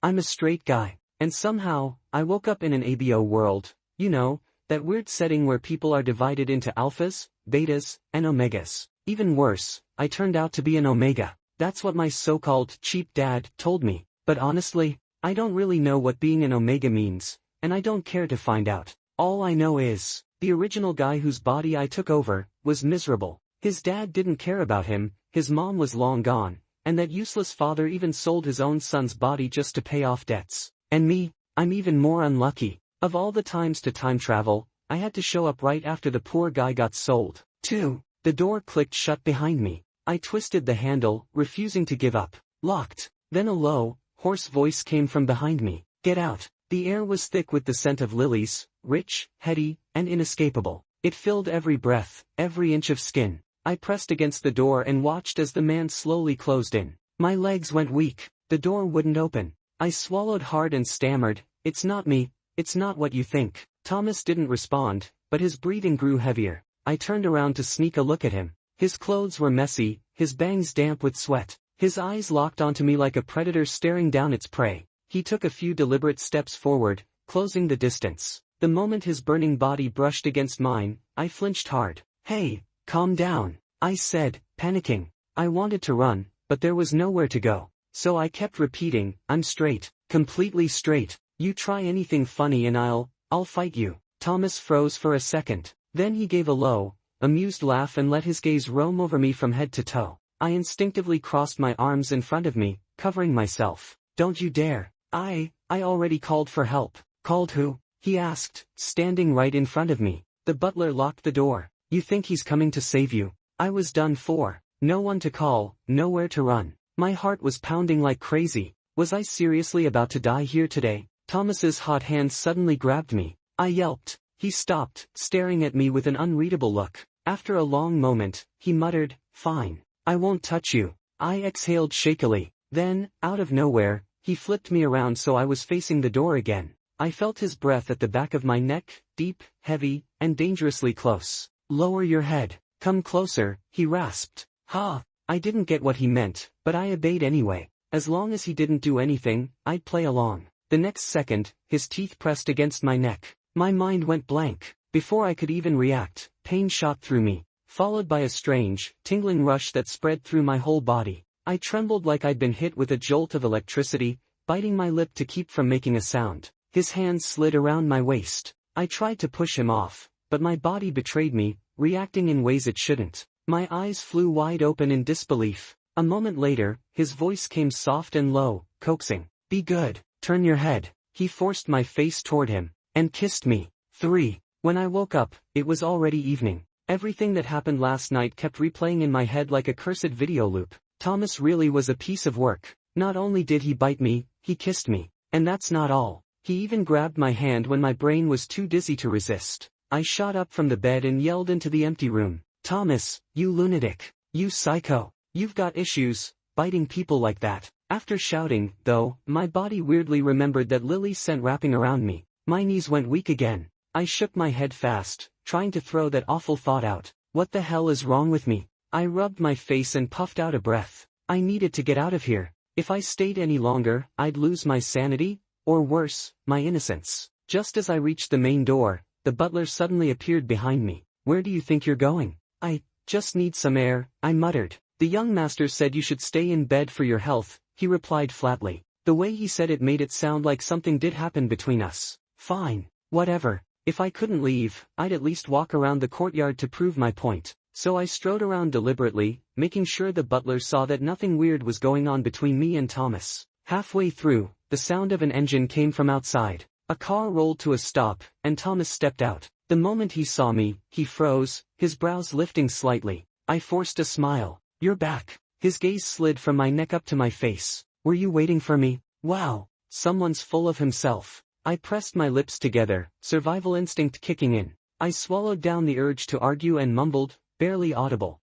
I'm a straight guy. And somehow, I woke up in an ABO world, you know, that weird setting where people are divided into alphas, betas, and omegas. Even worse, I turned out to be an omega. That's what my so-called cheap dad told me. But honestly, I don't really know what being an omega means, and I don't care to find out. All I know is, the original guy whose body I took over, was miserable. His dad didn't care about him, his mom was long gone, and that useless father even sold his own son's body just to pay off debts. And me, I'm even more unlucky. Of all the times to time travel, I had to show up right after the poor guy got sold. 2. The door clicked shut behind me. I twisted the handle, refusing to give up. Locked. Then a low, hoarse voice came from behind me. Get out. The air was thick with the scent of lilies, rich, heady, and inescapable. It filled every breath, every inch of skin. I pressed against the door and watched as the man slowly closed in. My legs went weak. The door wouldn't open. I swallowed hard and stammered, "It's not me, it's not what you think." Thomas didn't respond, but his breathing grew heavier. I turned around to sneak a look at him. His clothes were messy, his bangs damp with sweat. His eyes locked onto me like a predator staring down its prey. He took a few deliberate steps forward, closing the distance. The moment his burning body brushed against mine, I flinched hard. "Hey, calm down," I said, panicking. I wanted to run, but there was nowhere to go. So I kept repeating, "I'm straight, completely straight. You try anything funny and I'll fight you." Thomas froze for a second. Then he gave a low, amused laugh and let his gaze roam over me from head to toe. I instinctively crossed my arms in front of me, covering myself. "Don't you dare." I already called for help." "Called who?" he asked, standing right in front of me. "The butler locked the door." "You think he's coming to save you?" I was done for. No one to call, nowhere to run. My heart was pounding like crazy. Was I seriously about to die here today? Thomas's hot hand suddenly grabbed me. I yelped. He stopped, staring at me with an unreadable look. After a long moment, he muttered, "Fine. I won't touch you." I exhaled shakily. Then, out of nowhere, he flipped me around so I was facing the door again. I felt his breath at the back of my neck, deep, heavy, and dangerously close. "Lower your head. Come closer," he rasped. "Ha!" I didn't get what he meant, but I obeyed anyway. As long as he didn't do anything, I'd play along. The next second, his teeth pressed against my neck. My mind went blank. Before I could even react, pain shot through me, followed by a strange, tingling rush that spread through my whole body. I trembled like I'd been hit with a jolt of electricity, biting my lip to keep from making a sound. His hands slid around my waist. I tried to push him off, but my body betrayed me, reacting in ways it shouldn't. My eyes flew wide open in disbelief. A moment later, his voice came soft and low, coaxing. "Be good, turn your head." He forced my face toward him, and kissed me. 3. When I woke up, it was already evening. Everything that happened last night kept replaying in my head like a cursed video loop. Thomas really was a piece of work. Not only did he bite me, he kissed me. And that's not all. He even grabbed my hand when my brain was too dizzy to resist. I shot up from the bed and yelled into the empty room. "Thomas, you lunatic. You psycho. You've got issues, biting people like that." After shouting, though, my body weirdly remembered that Lily's scent wrapping around me. My knees went weak again. I shook my head fast, trying to throw that awful thought out. What the hell is wrong with me? I rubbed my face and puffed out a breath. I needed to get out of here. If I stayed any longer, I'd lose my sanity, or worse, my innocence. Just as I reached the main door, the butler suddenly appeared behind me. "Where do you think you're going?" "I just need some air," I muttered. "The young master said you should stay in bed for your health," he replied flatly. The way he said it made it sound like something did happen between us. Fine. Whatever. If I couldn't leave, I'd at least walk around the courtyard to prove my point. So I strode around deliberately, making sure the butler saw that nothing weird was going on between me and Thomas. Halfway through, the sound of an engine came from outside. A car rolled to a stop, and Thomas stepped out. The moment he saw me, he froze, his brows lifting slightly. I forced a smile. "You're back." His gaze slid from my neck up to my face. "Were you waiting for me?" "Wow, someone's full of himself." I pressed my lips together, survival instinct kicking in. I swallowed down the urge to argue and mumbled, barely audible.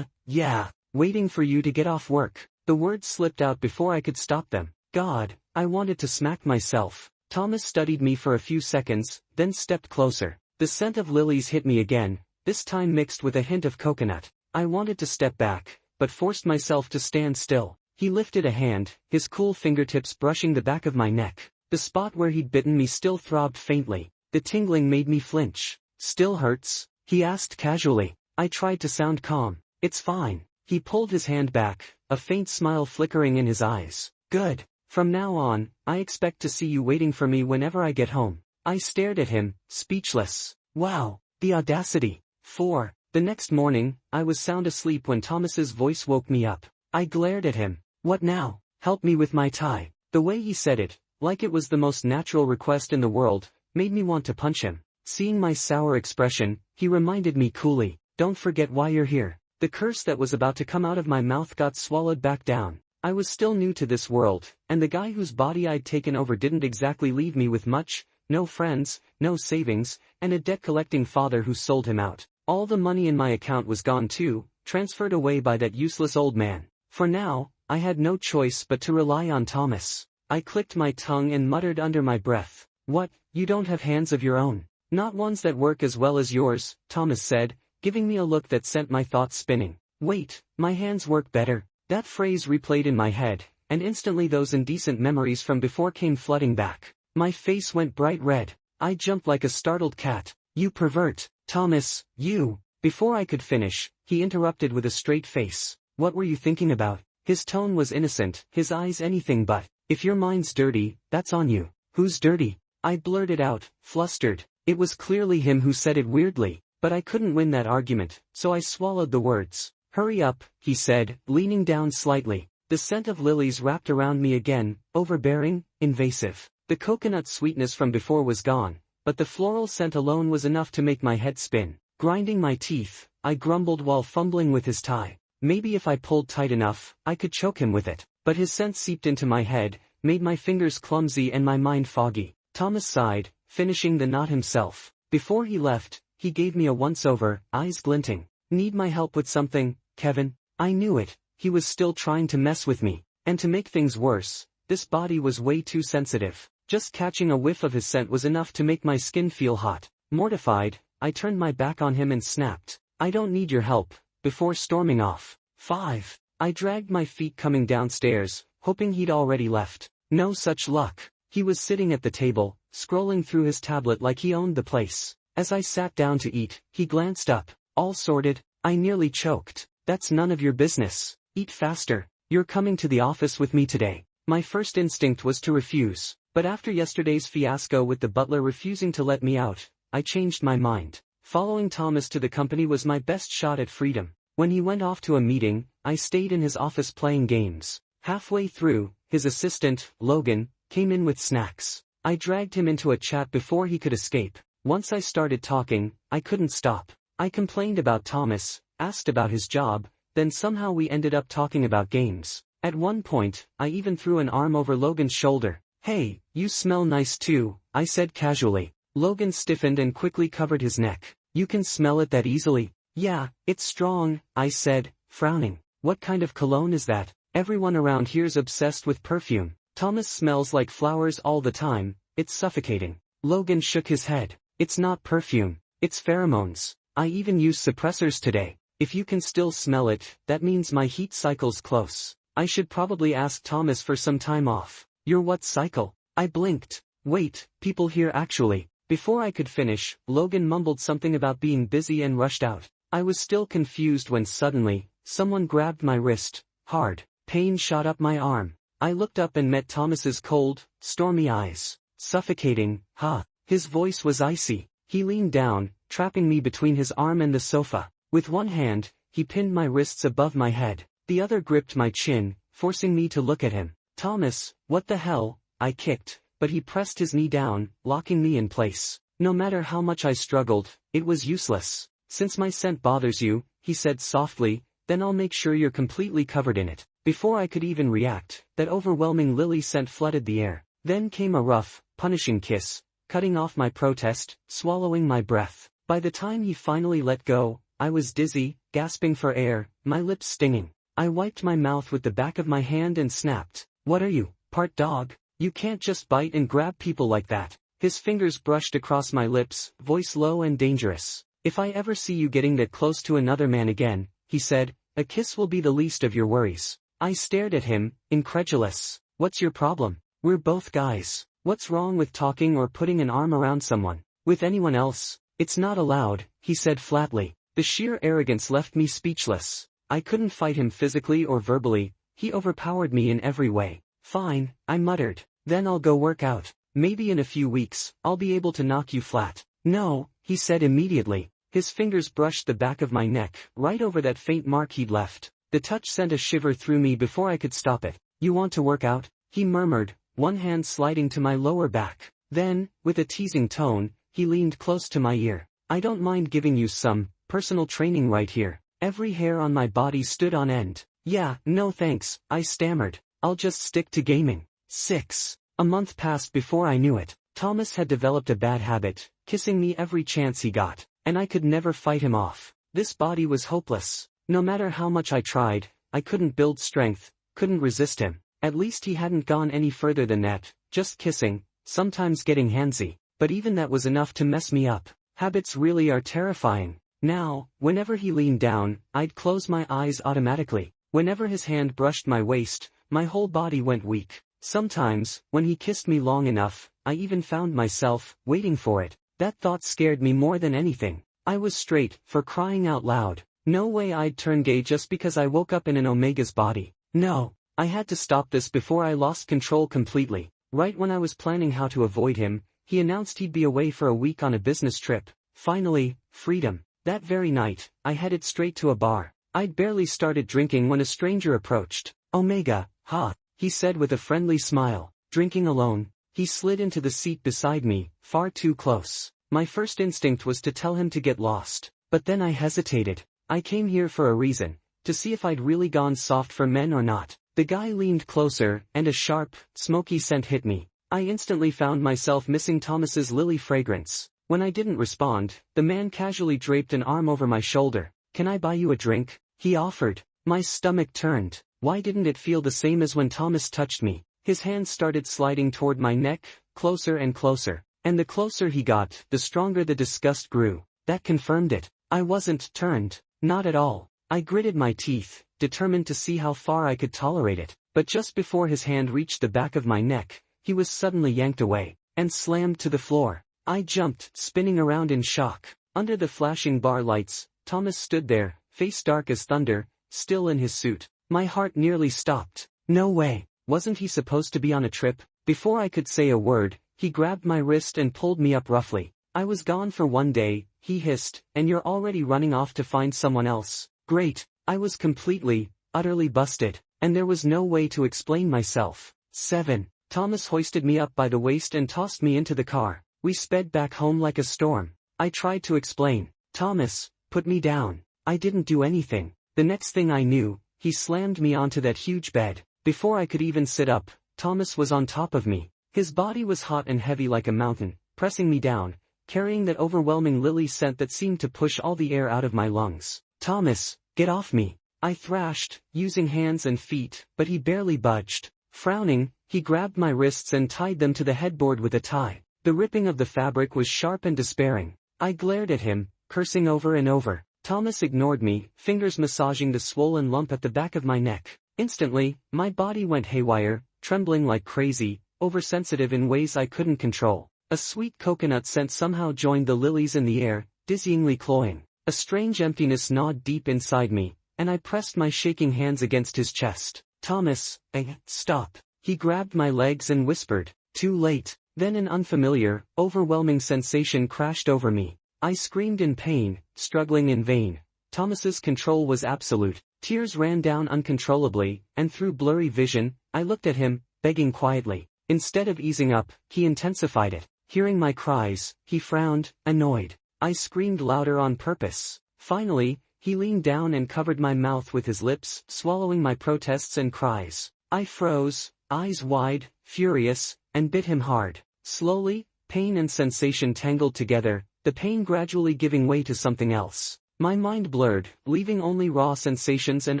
Yeah, waiting for you to get off work." The words slipped out before I could stop them. God, I wanted to smack myself. Thomas studied me for a few seconds, then stepped closer. The scent of lilies hit me again, this time mixed with a hint of coconut. I wanted to step back, but forced myself to stand still. He lifted a hand, his cool fingertips brushing the back of my neck. The spot where he'd bitten me still throbbed faintly. The tingling made me flinch. "Still hurts?" he asked casually. I tried to sound calm. "It's fine." He pulled his hand back, a faint smile flickering in his eyes. "Good. From now on, I expect to see you waiting for me whenever I get home." I stared at him, speechless. Wow, the audacity. 4. The next morning, I was sound asleep when Thomas's voice woke me up. I glared at him. "What now?" "Help me with my tie." The way he said it, like it was the most natural request in the world, made me want to punch him. Seeing my sour expression, he reminded me coolly, "Don't forget why you're here." The curse that was about to come out of my mouth got swallowed back down. I was still new to this world, and the guy whose body I'd taken over didn't exactly leave me with much. No friends, no savings, and a debt-collecting father who sold him out. All the money in my account was gone too, transferred away by that useless old man. For now, I had no choice but to rely on Thomas. I clicked my tongue and muttered under my breath, "What, you don't have hands of your own?" "Not ones that work as well as yours," Thomas said, giving me a look that sent my thoughts spinning. "Wait, my hands work better." That phrase replayed in my head, and instantly those indecent memories from before came flooding back. My face went bright red. I jumped like a startled cat. "You pervert, Thomas, you!" Before I could finish, he interrupted with a straight face. "What were you thinking about?" His tone was innocent, his eyes anything but. "If your mind's dirty, that's on you." "Who's dirty?" I blurted out, flustered. It was clearly him who said it weirdly, but I couldn't win that argument, so I swallowed the words. "Hurry up," he said, leaning down slightly. The scent of lilies wrapped around me again, overbearing, invasive. The coconut sweetness from before was gone, but the floral scent alone was enough to make my head spin. Grinding my teeth, I grumbled while fumbling with his tie. Maybe if I pulled tight enough, I could choke him with it. But his scent seeped into my head, made my fingers clumsy and my mind foggy. Thomas sighed, finishing the knot himself. Before he left, he gave me a once-over, eyes glinting. "Need my help with something, Kevin?" I knew it. He was still trying to mess with me. And to make things worse, this body was way too sensitive. Just catching a whiff of his scent was enough to make my skin feel hot. Mortified, I turned my back on him and snapped, "I don't need your help," before storming off. 5. I dragged my feet coming downstairs, hoping he'd already left. No such luck. He was sitting at the table, scrolling through his tablet like he owned the place. As I sat down to eat, he glanced up. "All sorted?" I nearly choked. "That's none of your business. Eat faster. You're coming to the office with me today." My first instinct was to refuse. But after yesterday's fiasco with the butler refusing to let me out, I changed my mind. Following Thomas to the company was my best shot at freedom. When he went off to a meeting, I stayed in his office playing games. Halfway through, his assistant, Logan, came in with snacks. I dragged him into a chat before he could escape. Once I started talking, I couldn't stop. I complained about Thomas, asked about his job, then somehow we ended up talking about games. At one point, I even threw an arm over Logan's shoulder. "Hey, you smell nice too," I said casually. Logan stiffened and quickly covered his neck. "You can smell it that easily?" "Yeah, it's strong," I said, frowning. "What kind of cologne is that? Everyone around here's obsessed with perfume." "Thomas smells like flowers all the time, it's suffocating." Logan shook his head. "It's not perfume, it's pheromones. I even used suppressors today. If you can still smell it, that means my heat cycle's close. I should probably ask Thomas for some time off." "Your what cycle?" I blinked. "Wait, people here actually." Before I could finish, Logan mumbled something about being busy and rushed out. I was still confused when suddenly, someone grabbed my wrist, hard. Pain shot up my arm. I looked up and met Thomas's cold, stormy eyes. "Suffocating, huh?" His voice was icy. He leaned down, trapping me between his arm and the sofa. With one hand, he pinned my wrists above my head. The other gripped my chin, forcing me to look at him. "Thomas, what the hell?" I kicked, but he pressed his knee down, locking me in place. No matter how much I struggled, it was useless. "Since my scent bothers you," he said softly, "then I'll make sure you're completely covered in it." Before I could even react, that overwhelming lily scent flooded the air. Then came a rough, punishing kiss, cutting off my protest, swallowing my breath. By the time he finally let go, I was dizzy, gasping for air, my lips stinging. I wiped my mouth with the back of my hand and snapped, "What are you, part dog? You can't just bite and grab people like that." His fingers brushed across my lips, voice low and dangerous. "If I ever see you getting that close to another man again," he said, "a kiss will be the least of your worries." I stared at him, incredulous. What's your problem? We're both guys. What's wrong with talking or putting an arm around someone? With anyone else? It's not allowed, he said flatly. The sheer arrogance left me speechless. I couldn't fight him physically or verbally, he overpowered me in every way. Fine, I muttered. Then I'll go work out. Maybe in a few weeks, I'll be able to knock you flat. No, he said immediately. His fingers brushed the back of my neck, right over that faint mark he'd left. The touch sent a shiver through me before I could stop it. You want to work out? He murmured, one hand sliding to my lower back. Then, with a teasing tone, he leaned close to my ear. I don't mind giving you some personal training right here. Every hair on my body stood on end. Yeah, no thanks, I stammered. I'll just stick to gaming. 6. A month passed before I knew it. Thomas had developed a bad habit, kissing me every chance he got, and I could never fight him off. This body was hopeless. No matter how much I tried, I couldn't build strength, couldn't resist him. At least he hadn't gone any further than that, just kissing, sometimes getting handsy, but even that was enough to mess me up. Habits really are terrifying. Now, whenever he leaned down, I'd close my eyes automatically. Whenever his hand brushed my waist, my whole body went weak. Sometimes, when he kissed me long enough, I even found myself waiting for it. That thought scared me more than anything. I was straight, for crying out loud. No way I'd turn gay just because I woke up in an Omega's body. No. I had to stop this before I lost control completely. Right when I was planning how to avoid him, he announced he'd be away for a week on a business trip. Finally, freedom. That very night, I headed straight to a bar. I'd barely started drinking when a stranger approached. Omega, ha, he said with a friendly smile. Drinking alone? He slid into the seat beside me, far too close. My first instinct was to tell him to get lost. But then I hesitated. I came here for a reason. To see if I'd really gone soft for men or not. The guy leaned closer, and a sharp, smoky scent hit me. I instantly found myself missing Thomas's lily fragrance. When I didn't respond, the man casually draped an arm over my shoulder. Can I buy you a drink? He offered. My stomach turned. Why didn't it feel the same as when Thomas touched me? His hand started sliding toward my neck, closer and closer. And the closer he got, the stronger the disgust grew. That confirmed it. I wasn't turned. Not at all. I gritted my teeth, determined to see how far I could tolerate it. But just before his hand reached the back of my neck, he was suddenly yanked away, and slammed to the floor. I jumped, spinning around in shock. Under the flashing bar lights, Thomas stood there, face dark as thunder, still in his suit. My heart nearly stopped. No way. Wasn't he supposed to be on a trip? Before I could say a word, he grabbed my wrist and pulled me up roughly. I was gone for one day, he hissed, and you're already running off to find someone else. Great. I was completely, utterly busted, and there was no way to explain myself. 7. Thomas hoisted me up by the waist and tossed me into the car. We sped back home like a storm. I tried to explain. Thomas, put me down. I didn't do anything. The next thing I knew, he slammed me onto that huge bed. Before I could even sit up, Thomas was on top of me. His body was hot and heavy like a mountain, pressing me down, carrying that overwhelming lily scent that seemed to push all the air out of my lungs. Thomas, get off me. I thrashed, using hands and feet, but he barely budged. Frowning, he grabbed my wrists and tied them to the headboard with a tie. The ripping of the fabric was sharp and despairing. I glared at him, cursing over and over. Thomas ignored me, fingers massaging the swollen lump at the back of my neck. Instantly, my body went haywire, trembling like crazy, oversensitive in ways I couldn't control. A sweet coconut scent somehow joined the lilies in the air, dizzyingly cloying. A strange emptiness gnawed deep inside me, and I pressed my shaking hands against his chest. Thomas, stop. He grabbed my legs and whispered, too late. Then an unfamiliar, overwhelming sensation crashed over me. I screamed in pain, struggling in vain. Thomas's control was absolute. Tears ran down uncontrollably, and through blurry vision, I looked at him, begging quietly. Instead of easing up, he intensified it. Hearing my cries, he frowned, annoyed. I screamed louder on purpose. Finally, he leaned down and covered my mouth with his lips, swallowing my protests and cries. I froze, eyes wide, furious, and bit him hard. Slowly, pain and sensation tangled together, the pain gradually giving way to something else. My mind blurred, leaving only raw sensations and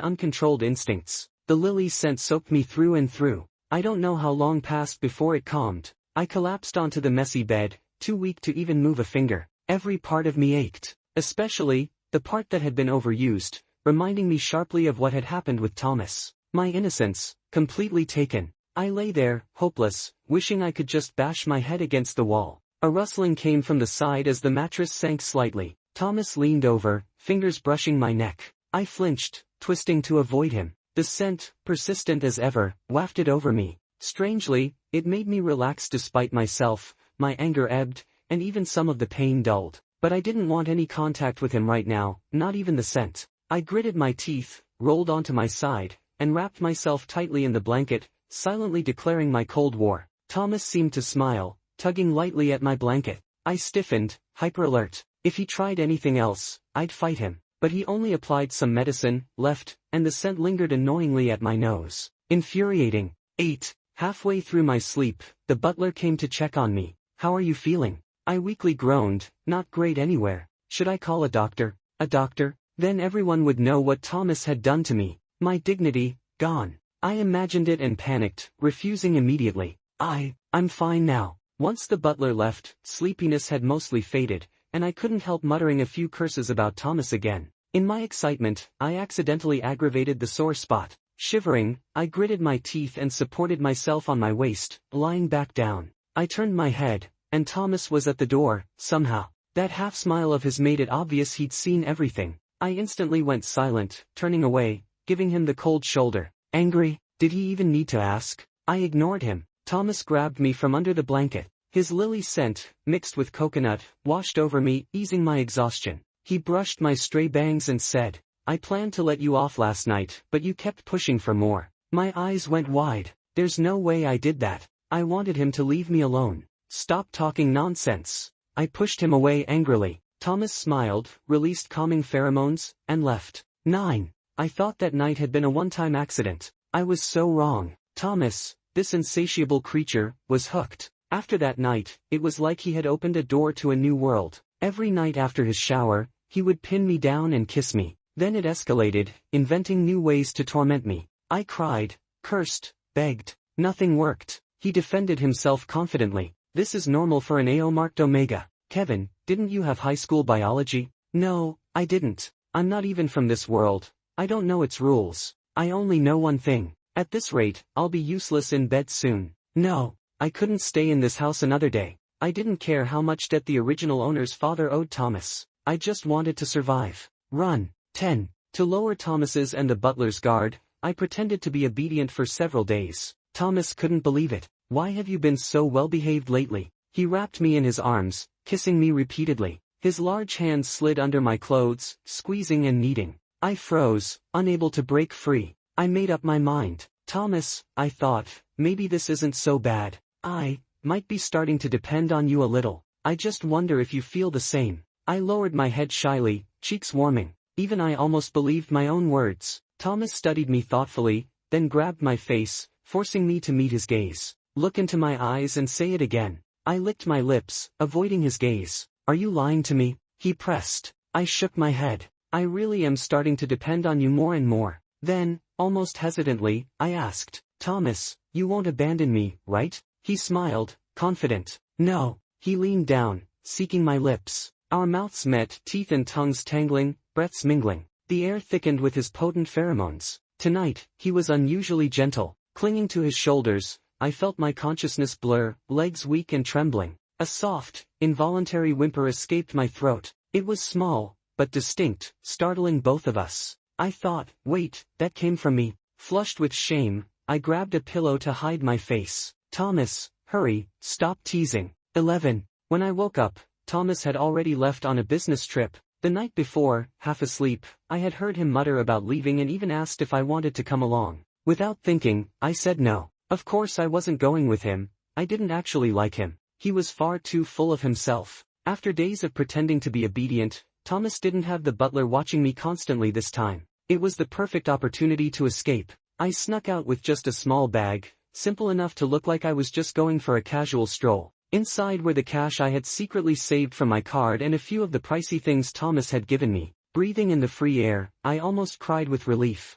uncontrolled instincts. The lily scent soaked me through and through. I don't know how long passed before it calmed. I collapsed onto the messy bed, too weak to even move a finger. Every part of me ached, especially the part that had been overused, reminding me sharply of what had happened with Thomas. My innocence, completely taken. I lay there, hopeless, wishing I could just bash my head against the wall. A rustling came from the side as the mattress sank slightly. Thomas leaned over, fingers brushing my neck. I flinched, twisting to avoid him. The scent, persistent as ever, wafted over me. Strangely, it made me relax despite myself, my anger ebbed, and even some of the pain dulled. But I didn't want any contact with him right now, not even the scent. I gritted my teeth, rolled onto my side, and wrapped myself tightly in the blanket, silently declaring my Cold War. Thomas seemed to smile, tugging lightly at my blanket. I stiffened, hyper-alert. If he tried anything else, I'd fight him. But he only applied some medicine, left, and the scent lingered annoyingly at my nose. Infuriating. 8. Halfway through my sleep, the butler came to check on me. "How are you feeling?" I weakly groaned. "Not great anywhere. Should I call a doctor?" "A doctor?" Then everyone would know what Thomas had done to me. My dignity, gone. I imagined it and panicked, refusing immediately. I'm fine now." Once the butler left, sleepiness had mostly faded, and I couldn't help muttering a few curses about Thomas again. In my excitement, I accidentally aggravated the sore spot. Shivering, I gritted my teeth and supported myself on my waist, lying back down. I turned my head, and Thomas was at the door, somehow. That half-smile of his made it obvious he'd seen everything. I instantly went silent, turning away, giving him the cold shoulder. Angry? Did he even need to ask? I ignored him. Thomas grabbed me from under the blanket. His lily scent, mixed with coconut, washed over me, easing my exhaustion. He brushed my stray bangs and said, "I planned to let you off last night, but you kept pushing for more." My eyes went wide. There's no way I did that. I wanted him to leave me alone. "Stop talking nonsense." I pushed him away angrily. Thomas smiled, released calming pheromones, and left. 9. I thought that night had been a one-time accident. I was so wrong. Thomas, this insatiable creature, was hooked. After that night, it was like he had opened a door to a new world. Every night after his shower, he would pin me down and kiss me. Then it escalated, inventing new ways to torment me. I cried, cursed, begged. Nothing worked. He defended himself confidently. "This is normal for an AO marked Omega." "Kevin, didn't you have high school biology?" "No, I didn't. I'm not even from this world. I don't know its rules. I only know one thing. At this rate, I'll be useless in bed soon." No. I couldn't stay in this house another day. I didn't care how much debt the original owner's father owed Thomas. I just wanted to survive. Run. 10. To lower Thomas's and the butler's guard, I pretended to be obedient for several days. Thomas couldn't believe it. "Why have you been so well-behaved lately?" He wrapped me in his arms, kissing me repeatedly. His large hands slid under my clothes, squeezing and kneading. I froze, unable to break free. I made up my mind. "Thomas," I thought, "maybe this isn't so bad. I might be starting to depend on you a little. I just wonder if you feel the same." I lowered my head shyly, cheeks warming. Even I almost believed my own words. Thomas studied me thoughtfully, then grabbed my face, forcing me to meet his gaze. "Look into my eyes and say it again." I licked my lips, avoiding his gaze. "Are you lying to me?" he pressed. I shook my head. "I really am starting to depend on you more and more." Then, almost hesitantly, I asked, "Thomas, you won't abandon me, right?" He smiled, confident. "No." He leaned down, seeking my lips. Our mouths met, teeth and tongues tangling, breaths mingling. The air thickened with his potent pheromones. Tonight, he was unusually gentle. Clinging to his shoulders, I felt my consciousness blur, legs weak and trembling. A soft, involuntary whimper escaped my throat. It was small, but distinct, startling both of us. I thought, wait, that came from me. Flushed with shame, I grabbed a pillow to hide my face. "Thomas, hurry, stop teasing." 11. When I woke up, Thomas had already left on a business trip. The night before, half asleep, I had heard him mutter about leaving and even asked if I wanted to come along. Without thinking, I said no. Of course I wasn't going with him. I didn't actually like him. He was far too full of himself. After days of pretending to be obedient, Thomas didn't have the butler watching me constantly this time. It was the perfect opportunity to escape. I snuck out with just a small bag, simple enough to look like I was just going for a casual stroll. Inside were the cash I had secretly saved from my card and a few of the pricey things Thomas had given me. Breathing in the free air, I almost cried with relief.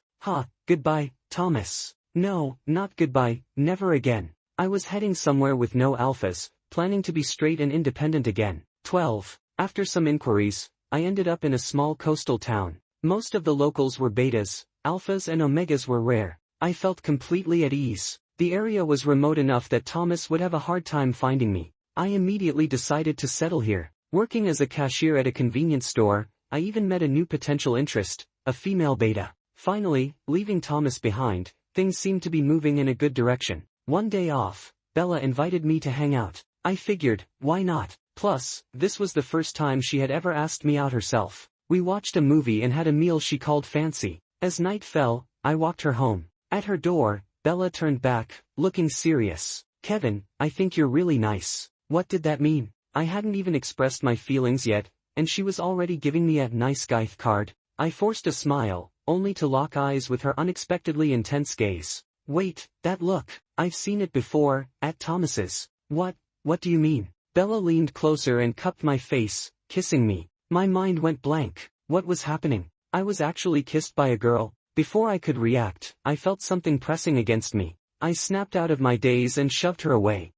Goodbye, Thomas. No, not goodbye, never again. I was heading somewhere with no alphas, planning to be straight and independent again. 12. After some inquiries, I ended up in a small coastal town. Most of the locals were betas, alphas and omegas were rare. I felt completely at ease. The area was remote enough that Thomas would have a hard time finding me. I immediately decided to settle here. Working as a cashier at a convenience store, I even met a new potential interest, a female beta. Finally, leaving Thomas behind, things seemed to be moving in a good direction. One day off, Bella invited me to hang out. I figured, why not? Plus, this was the first time she had ever asked me out herself. We watched a movie and had a meal she called fancy. As night fell, I walked her home. At her door, Bella turned back, looking serious. "Kevin, I think you're really nice." What did that mean? I hadn't even expressed my feelings yet, and she was already giving me a nice guy card. I forced a smile, only to lock eyes with her unexpectedly intense gaze. Wait, that look. I've seen it before, at Thomas's. What do you mean? Bella leaned closer and cupped my face, kissing me. My mind went blank. What was happening? I was actually kissed by a girl. Before I could react, I felt something pressing against me. I snapped out of my daze and shoved her away.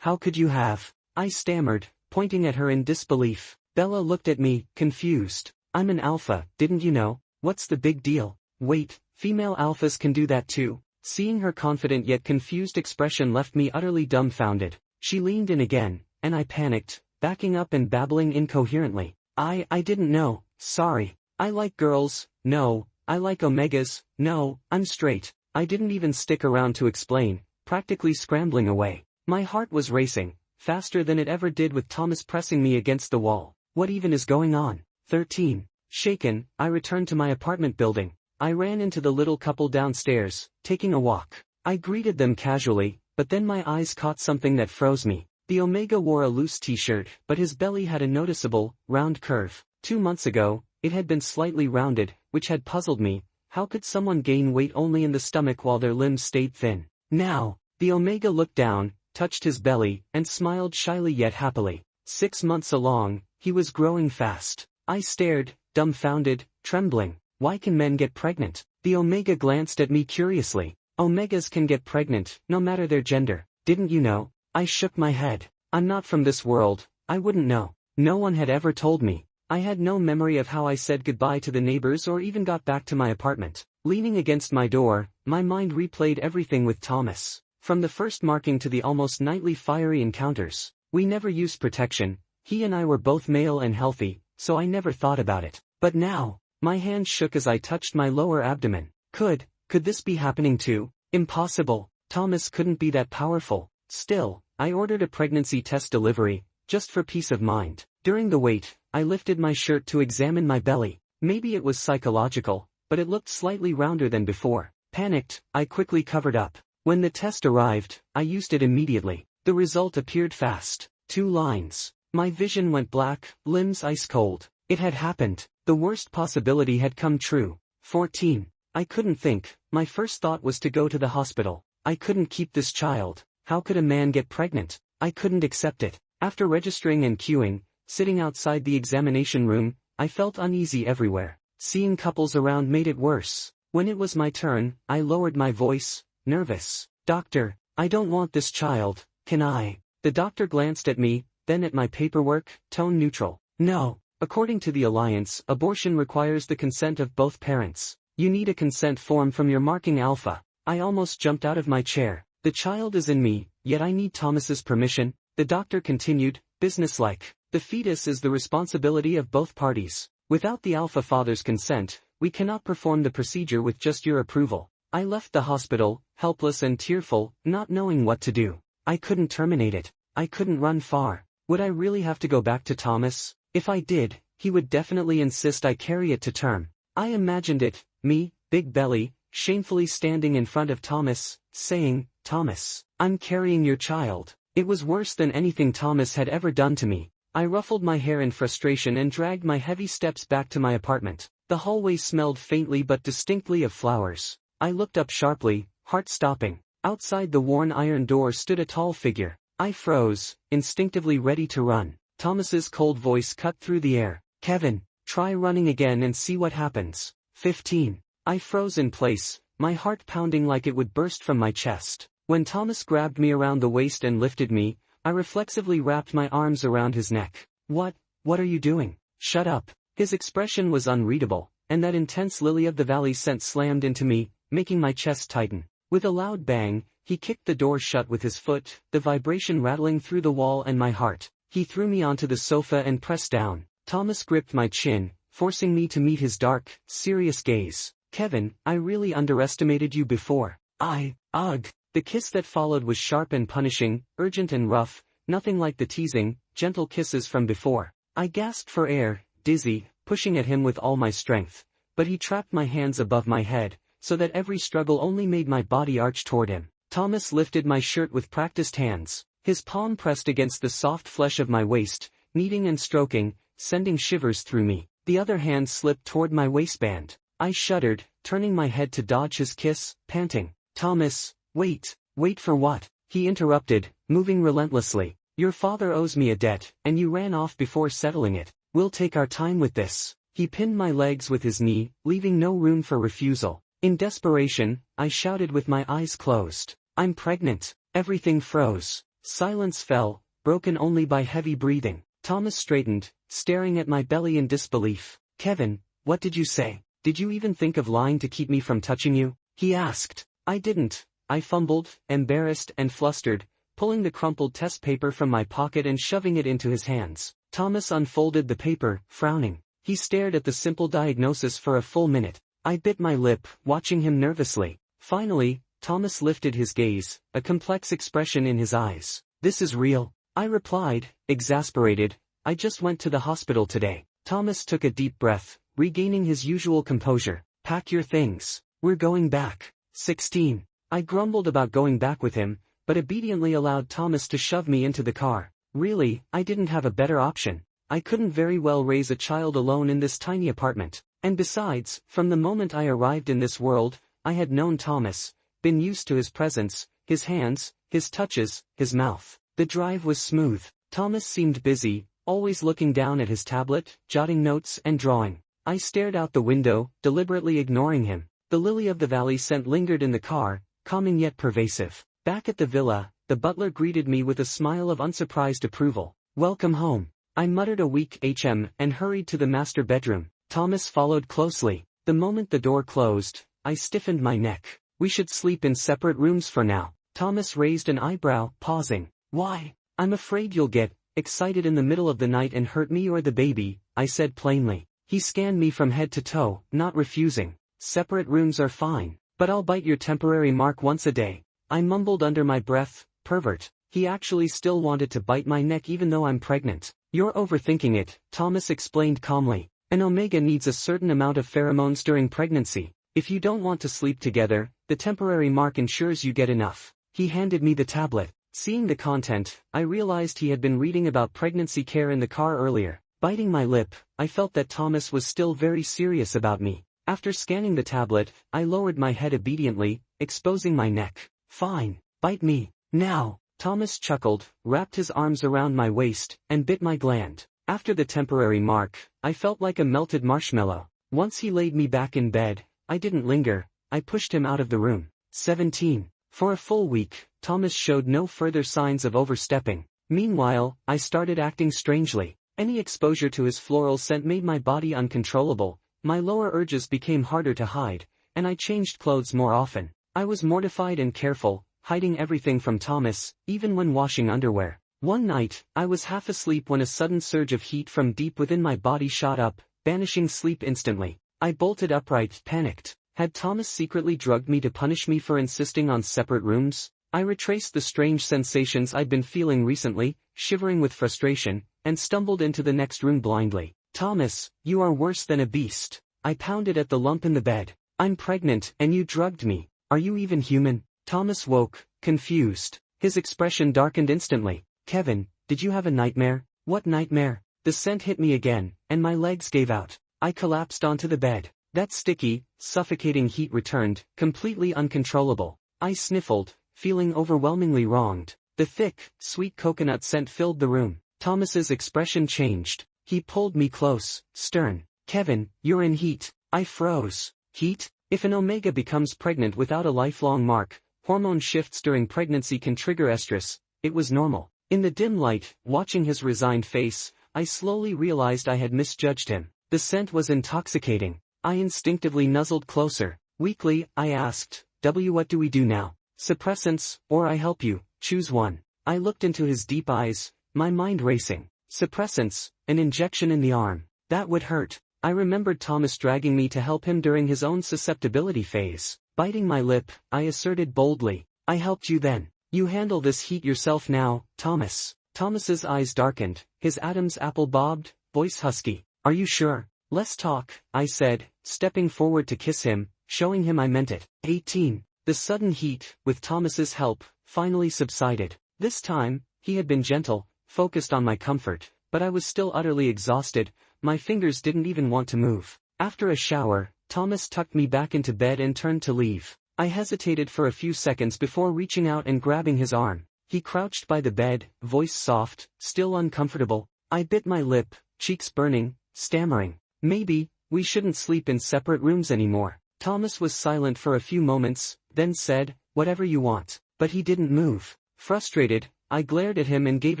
How could you have? I stammered, pointing at her in disbelief. Bella looked at me, confused. "I'm an alpha, didn't you know? What's the big deal?" "Wait, female alphas can do that too?" Seeing her confident yet confused expression left me utterly dumbfounded. She leaned in again, and I panicked, backing up and babbling incoherently. I didn't know, sorry. I like girls, no. I like omegas, no, I'm straight." I didn't even stick around to explain, practically scrambling away. My heart was racing, faster than it ever did with Thomas pressing me against the wall. What even is going on? 13. Shaken, I returned to my apartment building. I ran into the little couple downstairs, taking a walk. I greeted them casually, but then my eyes caught something that froze me. The Omega wore a loose t-shirt, but his belly had a noticeable, round curve. 2 months ago, it had been slightly rounded, which had puzzled me. How could someone gain weight only in the stomach while their limbs stayed thin? Now, the Omega looked down, touched his belly, and smiled shyly yet happily. 6 months along, he was growing fast. I stared, dumbfounded, trembling. Why can men get pregnant? The Omega glanced at me curiously. Omegas can get pregnant, no matter their gender. Didn't you know? I shook my head. I'm not from this world, I wouldn't know. No one had ever told me. I had no memory of how I said goodbye to the neighbors or even got back to my apartment. Leaning against my door, my mind replayed everything with Thomas. From the first marking to the almost nightly fiery encounters. We never used protection. He and I were both male and healthy, so I never thought about it. But now, my hand shook as I touched my lower abdomen. Could this be happening too? Impossible. Thomas couldn't be that powerful. Still, I ordered a pregnancy test delivery, just for peace of mind. During the wait, I lifted my shirt to examine my belly. Maybe it was psychological, but it looked slightly rounder than before. Panicked, I quickly covered up. When the test arrived, I used it immediately. The result appeared fast. 2 lines. My vision went black, limbs ice cold. It had happened. The worst possibility had come true. 14. I couldn't think. My first thought was to go to the hospital. I couldn't keep this child. How could a man get pregnant? I couldn't accept it. After registering and queuing, sitting outside the examination room, I felt uneasy everywhere. Seeing couples around made it worse. When it was my turn, I lowered my voice, nervous. "Doctor, I don't want this child, can I?" The doctor glanced at me, then at my paperwork, tone neutral. "No. According to the Alliance, abortion requires the consent of both parents. You need a consent form from your marking alpha." I almost jumped out of my chair. The child is in me, yet I need Thomas's permission. The doctor continued, businesslike. The fetus is the responsibility of both parties. Without the alpha father's consent, we cannot perform the procedure with just your approval. I left the hospital, helpless and tearful, not knowing what to do. I couldn't terminate it. I couldn't run far. Would I really have to go back to Thomas? If I did, he would definitely insist I carry it to term. I imagined it, me, big belly, shamefully standing in front of Thomas, saying, "Thomas, I'm carrying your child." It was worse than anything Thomas had ever done to me. I ruffled my hair in frustration and dragged my heavy steps back to my apartment. The hallway smelled faintly but distinctly of flowers. I looked up sharply, heart stopping. Outside the worn iron door stood a tall figure. I froze, instinctively ready to run. Thomas's cold voice cut through the air. "Kevin, try running again and see what happens." 15. I froze in place, my heart pounding like it would burst from my chest. When Thomas grabbed me around the waist and lifted me, I reflexively wrapped my arms around his neck. What are you doing? Shut up." His expression was unreadable, and that intense lily of the valley scent slammed into me, making my chest tighten. With a loud bang, he kicked the door shut with his foot, the vibration rattling through the wall and my heart. He threw me onto the sofa and pressed down. Thomas gripped my chin, forcing me to meet his dark, serious gaze. Kevin, I really underestimated you before. Ugh. The kiss that followed was sharp and punishing, urgent and rough, nothing like the teasing, gentle kisses from before. I gasped for air, dizzy, pushing at him with all my strength. But he trapped my hands above my head, so that every struggle only made my body arch toward him. Thomas lifted my shirt with practiced hands. His palm pressed against the soft flesh of my waist, kneading and stroking, sending shivers through me. The other hand slipped toward my waistband. I shuddered, turning my head to dodge his kiss, panting. Thomas, wait for what? He interrupted, moving relentlessly. Your father owes me a debt, and you ran off before settling it. We'll take our time with this. He pinned my legs with his knee, leaving no room for refusal. In desperation, I shouted with my eyes closed. I'm pregnant. Everything froze. Silence fell, broken only by heavy breathing. Thomas straightened, staring at my belly in disbelief. Kevin, what did you say? Did you even think of lying to keep me from touching you? He asked. I didn't. I fumbled, embarrassed and flustered, pulling the crumpled test paper from my pocket and shoving it into his hands. Thomas unfolded the paper, frowning. He stared at the simple diagnosis for a full minute. I bit my lip, watching him nervously. Finally, Thomas lifted his gaze, a complex expression in his eyes. This is real. I replied, exasperated. I just went to the hospital today. Thomas took a deep breath, regaining his usual composure. Pack your things. We're going back. 16. I grumbled about going back with him, but obediently allowed Thomas to shove me into the car. Really, I didn't have a better option. I couldn't very well raise a child alone in this tiny apartment. And besides, from the moment I arrived in this world, I had known Thomas, been used to his presence, his hands, his touches, his mouth. The drive was smooth. Thomas seemed busy, always looking down at his tablet, jotting notes and drawing. I stared out the window, deliberately ignoring him. The lily-of-the-valley scent lingered in the car, calming yet pervasive. Back at the villa, the butler greeted me with a smile of unsurprised approval. Welcome home. I muttered a weak and hurried to the master bedroom. Thomas followed closely. The moment the door closed, I stiffened my neck. We should sleep in separate rooms for now. Thomas raised an eyebrow, pausing. Why? I'm afraid you'll get excited in the middle of the night and hurt me or the baby, I said plainly. He scanned me from head to toe, not refusing. Separate rooms are fine, but I'll bite your temporary mark once a day. I mumbled under my breath, pervert. He actually still wanted to bite my neck even though I'm pregnant. You're overthinking it, Thomas explained calmly. An omega needs a certain amount of pheromones during pregnancy. If you don't want to sleep together, the temporary mark ensures you get enough. He handed me the tablet. Seeing the content, I realized he had been reading about pregnancy care in the car earlier. Biting my lip, I felt that Thomas was still very serious about me. After scanning the tablet, I lowered my head obediently, exposing my neck. Fine, bite me, now. Thomas chuckled, wrapped his arms around my waist, and bit my gland. After the temporary mark, I felt like a melted marshmallow. Once he laid me back in bed, I didn't linger. I pushed him out of the room. 17. For a full week, Thomas showed no further signs of overstepping. Meanwhile, I started acting strangely. Any exposure to his floral scent made my body uncontrollable, my lower urges became harder to hide, and I changed clothes more often. I was mortified and careful, hiding everything from Thomas, even when washing underwear. One night, I was half asleep when a sudden surge of heat from deep within my body shot up, banishing sleep instantly. I bolted upright, panicked. Had Thomas secretly drugged me to punish me for insisting on separate rooms? I retraced the strange sensations I'd been feeling recently, shivering with frustration, and stumbled into the next room blindly. Thomas, you are worse than a beast. I pounded at the lump in the bed. I'm pregnant, and you drugged me. Are you even human? Thomas woke, confused. His expression darkened instantly. Kevin, did you have a nightmare? What nightmare? The scent hit me again, and my legs gave out. I collapsed onto the bed. That sticky, suffocating heat returned, completely uncontrollable. I sniffled, feeling overwhelmingly wronged. The thick, sweet coconut scent filled the room. Thomas's expression changed. He pulled me close, stern. Kevin, you're in heat. I froze. Heat? If an omega becomes pregnant without a lifelong mark, hormone shifts during pregnancy can trigger estrus. It was normal. In the dim light, watching his resigned face, I slowly realized I had misjudged him. The scent was intoxicating. I instinctively nuzzled closer. Weakly, I asked, What do we do now? Suppressants, or I help you, choose one. I looked into his deep eyes, my mind racing. Suppressants, an injection in the arm. That would hurt. I remembered Thomas dragging me to help him during his own susceptibility phase. Biting my lip, I asserted boldly, I helped you then. You handle this heat yourself now, Thomas. Thomas's eyes darkened, his Adam's apple bobbed, voice husky. Are you sure? Let's talk, I said, stepping forward to kiss him, showing him I meant it. 18. The sudden heat, with Thomas's help, finally subsided. This time, he had been gentle, focused on my comfort, but I was still utterly exhausted, my fingers didn't even want to move. After a shower, Thomas tucked me back into bed and turned to leave. I hesitated for a few seconds before reaching out and grabbing his arm. He crouched by the bed, voice soft, still uncomfortable. I bit my lip, cheeks burning, stammering. Maybe, we shouldn't sleep in separate rooms anymore. Thomas was silent for a few moments, then said, whatever you want. But he didn't move. Frustrated, I glared at him and gave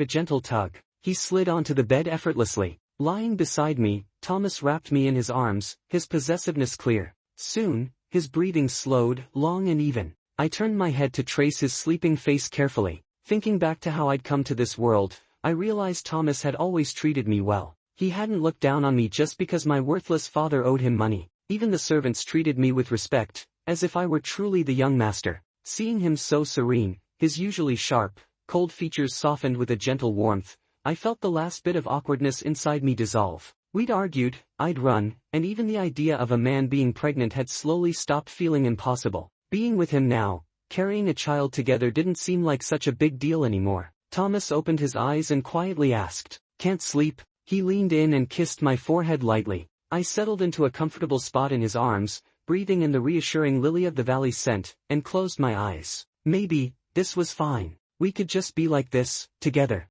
a gentle tug. He slid onto the bed effortlessly. Lying beside me, Thomas wrapped me in his arms, his possessiveness clear. Soon, his breathing slowed, long and even. I turned my head to trace his sleeping face carefully. Thinking back to how I'd come to this world, I realized Thomas had always treated me well. He hadn't looked down on me just because my worthless father owed him money. Even the servants treated me with respect, as if I were truly the young master. Seeing him so serene, his usually sharp, cold features softened with a gentle warmth, I felt the last bit of awkwardness inside me dissolve. We'd argued, I'd run, and even the idea of a man being pregnant had slowly stopped feeling impossible. Being with him now, carrying a child together didn't seem like such a big deal anymore. Thomas opened his eyes and quietly asked, "Can't sleep?" He leaned in and kissed my forehead lightly. I settled into a comfortable spot in his arms, breathing in the reassuring lily-of-the-valley scent, and closed my eyes. Maybe, this was fine. We could just be like this, together.